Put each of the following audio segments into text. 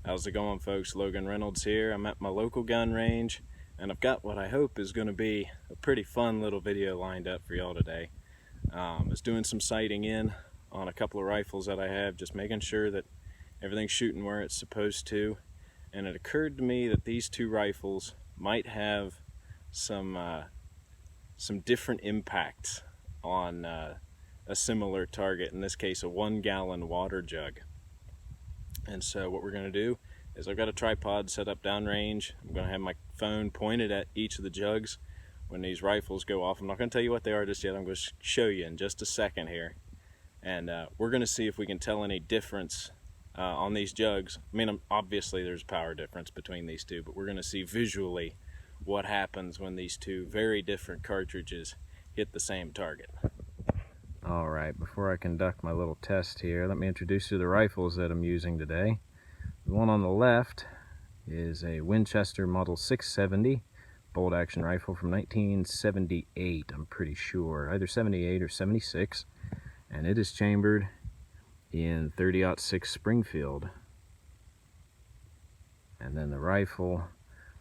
How's it going, folks? Logan Reynolds here. I'm at my local gun range and I've got what I hope is going to be a pretty fun little video lined up for y'all today. I was doing some sighting in on a couple of rifles that I have, just making sure that everything's shooting where it's supposed to, and it occurred to me that these two rifles might have some different impacts on a similar target, in this case a 1-gallon water jug. And so what we're going to do is I've got a tripod set up downrange. I'm going to have my phone pointed at each of the jugs when these rifles go off. I'm not going to tell you what they are just yet. I'm going to show you in just a second here. And we're going to see if we can tell any difference on these jugs. I mean, obviously there's power difference between these two, but we're going to see visually what happens when these two very different cartridges hit the same target. Alright, before I conduct my little test here, let me introduce you to the rifles that I'm using today. The one on the left is a Winchester Model 670 bolt action rifle from 1978, I'm pretty sure, either 78 or 76, and it is chambered in 30-06 Springfield. And then the rifle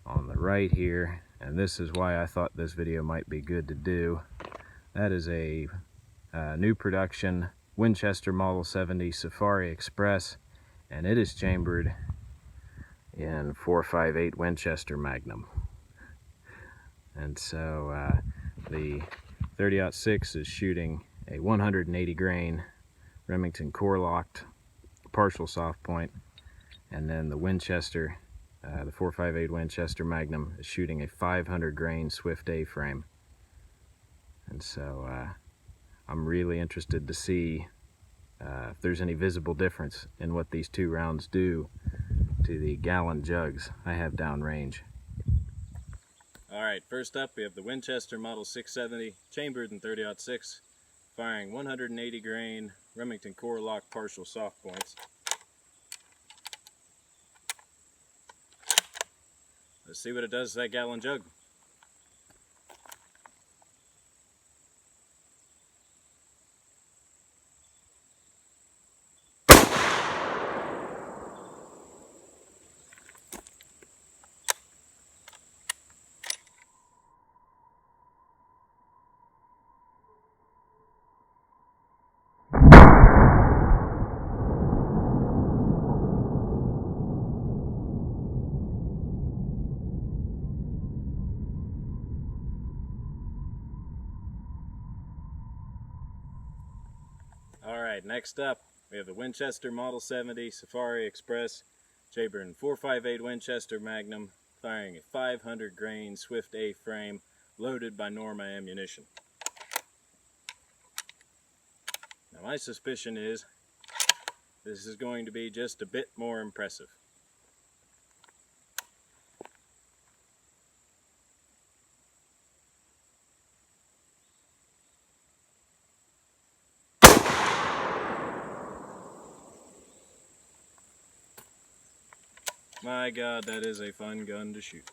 on the right here, and this is why I thought this video might be good to do, that is a new production Winchester Model 70 Safari Express, and it is chambered in 4.58 Winchester Magnum. And so the 30-06 is shooting a 180 grain Remington Core-Lokt partial soft point, and then the Winchester, the 4.58 Winchester Magnum, is shooting a 500 grain Swift A-frame. And so I'm really interested to see if there's any visible difference in what these two rounds do to the gallon jugs I have downrange. Alright, first up we have the Winchester Model 670 chambered in 30-06, firing 180 grain Remington Core-Lokt partial soft points. Let's see what it does to that gallon jug. Alright, next up we have the Winchester Model 70 Safari Express chambered in 4.58 Winchester Magnum, firing a 500 grain Swift A frame loaded by Norma ammunition. Now my suspicion is this is going to be just a bit more impressive. My God, that is a fun gun to shoot.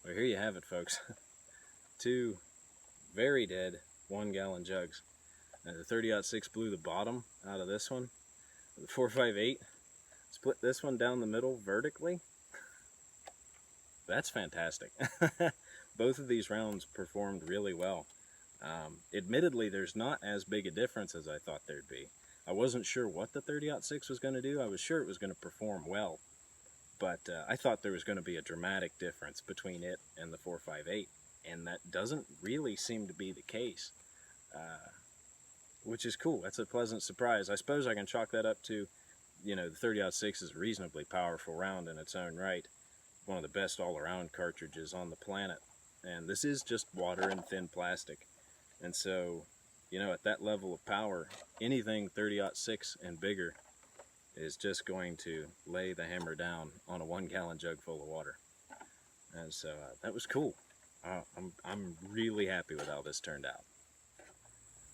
Well, here you have it, folks. Two very dead 1-gallon jugs. The 30-06 blew the bottom out of this one. The 4.58 split this one down the middle vertically. That's fantastic. Both of these rounds performed really well. Admittedly, there's not as big a difference as I thought there'd be. I wasn't sure what the 30-06 was going to do. I was sure it was going to perform well, but I thought there was going to be a dramatic difference between it and the 4.58, and that doesn't really seem to be the case, which is cool. That's a pleasant surprise. I suppose I can chalk that up to, you know, the 30-06 is a reasonably powerful round in its own right, one of the best all-around cartridges on the planet, and this is just water and thin plastic, and so, you know, at that level of power, anything 30-06 and bigger is just going to lay the hammer down on a 1-gallon jug full of water. And so that was cool. I'm really happy with how this turned out.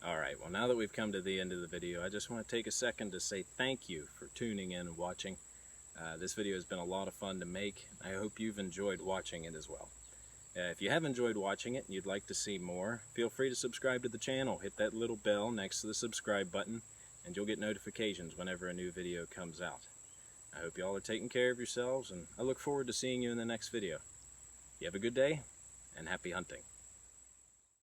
Alright, well now that we've come to the end of the video, I just want to take a second to say thank you for tuning in and watching. This video has been a lot of fun to make. I hope you've enjoyed watching it as well. If you have enjoyed watching it and you'd like to see more, feel free to subscribe to the channel. Hit that little bell next to the subscribe button and you'll get notifications whenever a new video comes out. I hope you all are taking care of yourselves, and I look forward to seeing you in the next video. You have a good day and happy hunting.